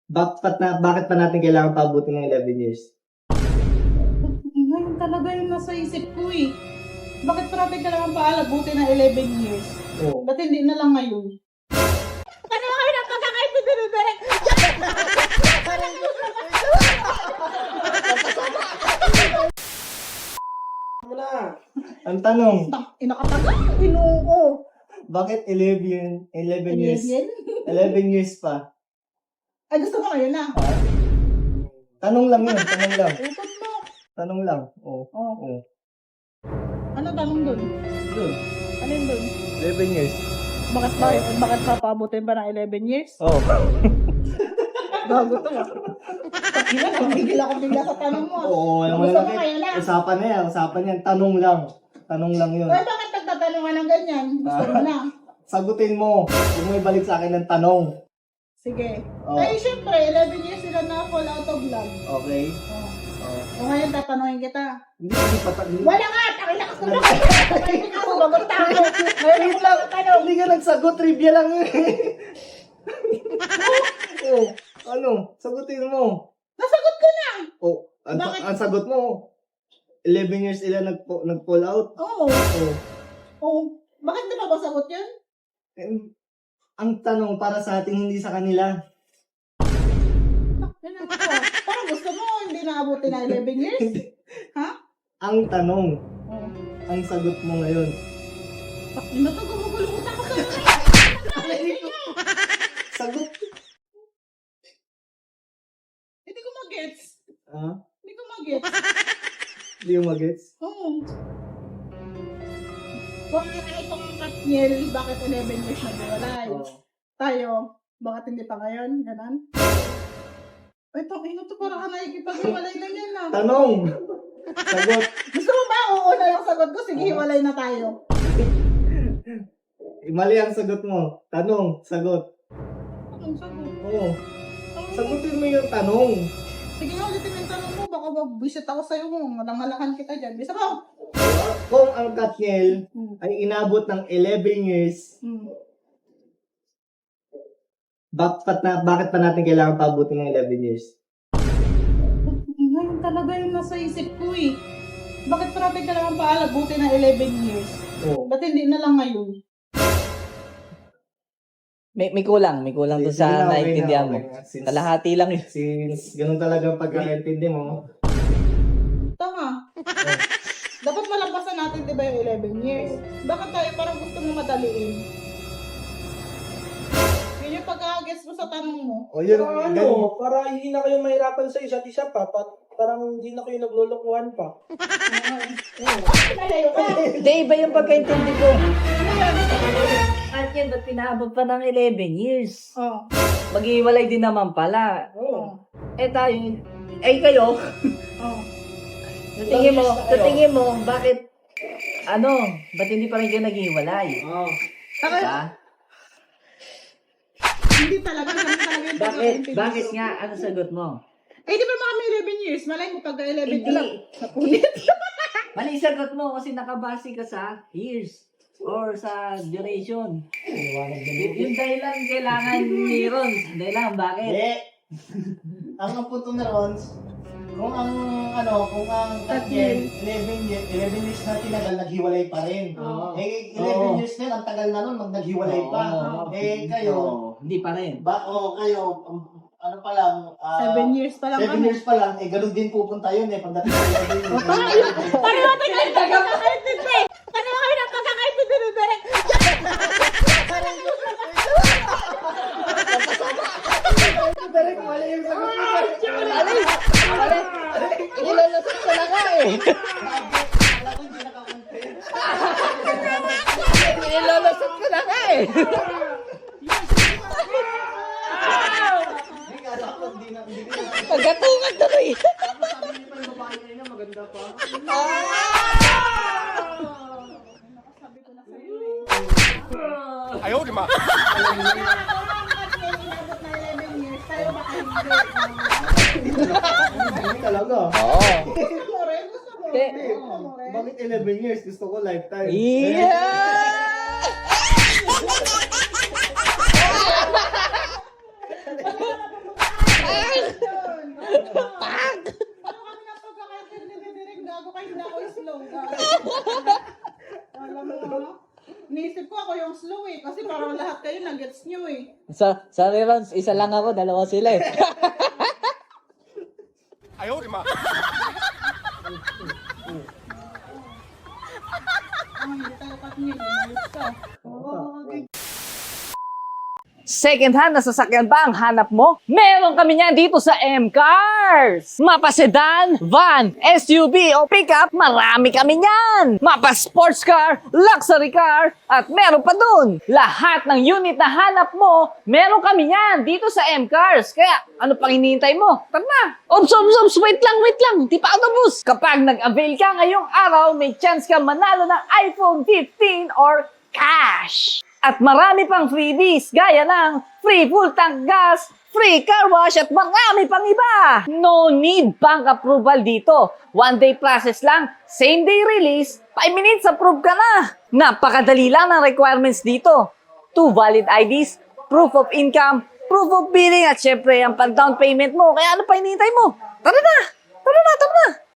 Bakit pa natin kailangan paabutin ng 11 years? Ngayon talaga yung nasa isip ko eh. Bakit pa natin kailangan paalabutin ng 11 years? Oo. Ba't hindi na lang ngayon? Ano kayo na pagkakaintindi ni Derek? Ang tanong, Inakatagal? Inuo. bakit 11 years? Yan? 11 years pa? Ay, gusto mo ngayon na. Tanong lang yun, tanong lang. Utot mo. Tanong lang. Oo. Oh. Oo. Ano tanong dun? Yun, Ano yun dun? 11 years. Bakit pa paabutin pa ng 11 years? Oo. Gago to ah. Pagkila, nabigil ako bigla sa tanong mo. Oo, alam mo Gusto mo na ngayon na. usapan na yan, usapan yan. Tanong lang. Tanong lang yun. Ay, bakit nagtatanong ka ng ganyan? Gusto mo na. Sagutin mo. Huwag mo ibalik sa akin ng tanong. Sige. Oo. Ay, syempre, 11 years sila na fall out of love. Okay? Oh. Oo. O ngayon, tatanungin kita. Hindi pa tanong. Wala nga! Pakilakas ko na kayo! Hindi ka sumagot ako! Ngayon ako magtanong! Hindi ka nagsagot, trivia lang yun. Oo. Ano? Sagutin mo. Nasagot ko na! Oh, Bakit? ang sagot mo, 11 years sila nag-pull out. Oo. Oh. Oo. Bakit di ba sagot yun? Ang tanong para sa ating hindi sa kanila. Yan ang ako. Parang gusto mo, hindi naabutin na 11 years? Ha? Ang tanong, Oo. ang sagot mo ngayon. Hindi na ito, gumagulong utak ko sa'yo. Sagot. Hindi ko mag-gets. Ah? Hindi ko mag-gets. Hindi mo magets? Oo. Kung itong Katniel, bakit 11 years na biwalay? Oh. Tayo, bakit hindi pa ngayon? Ganon? Ay, pakino to, parang ka nakikipag-iwalay na yan ah. Tanong. Sagot. Gusto mo ba? Oo na yung sagot ko. Sige, hiwalay na tayo. Mali ang sagot mo. Tanong. Sagot. Anong sagot? Oo. Sagutin mo yung tanong. Sige nga, ulitin yung tanong mo. Baka mag-visit ako sa'yo mo. Malangalakan kita dyan. Bisa mo? Kung ang Katniel ay inabot ng 11 years, bakit pa natin kailangan paabutin ng 11 years? Ngayon talaga yung nasa isip ko eh. Bakit pa natin kailangan paalabutin ng 11 years? Oo. Ba't hindi na lang ngayon? May kulang doon Sige na, sa okay naiintindihan na, mo. okay na. Kalahati lang yun. Since ganun talaga ang pagkakaintindi mo. Tama. Dapat malampasan natin, di ba, yung 11 years? Bakit tayo parang gusto mo madaliin? Yun yung pagkakagets mo sa tanong mo. O yun, Para ganun. para hindi na kayo mahirapan sa isa't isa pa, parang hindi na kayo naglolokohan pa. Nalayo ka. Hindi, iba yung pagkaintindi ko. At yan, ba't pinaabot pa ng 11 years? Oo. Mag-iwalay din naman pala. Oo. Eh tayo, kayo, Oo. sa tingin mo, bakit, ba't hindi pa rin kayo nag-iwalay? Oh. Diba? Hindi talaga. Hindi talaga yung pagkakaintindi Bakit ko. nga, ano sagot mo? Eh, di ba mga kami 11 years? Malay mo pagka 11 Hindi. ka lang. Napulit. Mali sagot mo kasi nakabase ka sa years or sa duration. Yung dahilan kailangan ni Ron. Dahilan, bakit? Hindi. Ang punto na ron, kung ang Katniel, 11 years na tinagal, naghiwalay pa rin. Oo. Eh, 11 years na, ang tagal na nun, naghiwalay pa. Oo. Eh, kayo, Hindi pa rin. kayo, ano pa lang, 7 years pa lang 7 kami. years pa lang, eh, ganun din pupunta yun eh, pagdating sa 11 years. Paano natin kayo pagkakaintindi? Paano kayo na pagkakaintindi ni Derek? Direct, mali yung sagot mo. Ilalasot ka na nga eh. Alam ko, hindi nakakontent. Ilalasot ka na nga eh. Hindi ka alam ko, hindi na. Pagkatungan tuloy. Tapos sabi niyo pa yung babae kanina, maganda pa. Sabi ko na sa'yo eh. Ayaw, di ma. Alam mo na, kung ang Katniel inabot na 11 years, tayo baka hindi. Hindi talaga. Oo. Gusto mo rin? Gusto mo Eh, rin? Gusto mo rin? Bakit 11 years? Gusto ko lifetime. Yeah! Parang kami na pagkakadirek, gago kayo na ako slow. Alam mo, ano? Nisip ko ako yung slow eh. Kasi parang lahat kayo nag-gets nyo eh. Sorry Rons, isa lang ako, dalawa sila eh. Hindi tayo katngin. Lumayos ka. Second hand na sasakyan ba ang hanap mo? Meron kami niyan dito sa M-Cars! Mapa sedan, van, SUV o pickup, marami kami niyan! Mapa sports car, luxury car, at meron pa dun! Lahat ng unit na hanap mo, meron kami niyan dito sa M-Cars. Kaya, ano pang hinihintay mo? Tara na! Ops, wait lang! Di pa ako tapos! Kapag nag-avail ka ngayong araw, may chance ka manalo ng iPhone 15 or cash! At marami pang freebies gaya ng free full tank gas, free car wash at marami pang iba. No need bank approval dito. One day process lang, same day release, 5 minutes approve ka na. Napakadali lang ng requirements dito. 2 valid IDs, proof of income, proof of billing at syempre ang pag-down payment mo. Kaya ano pa hinihintay mo? Tara na!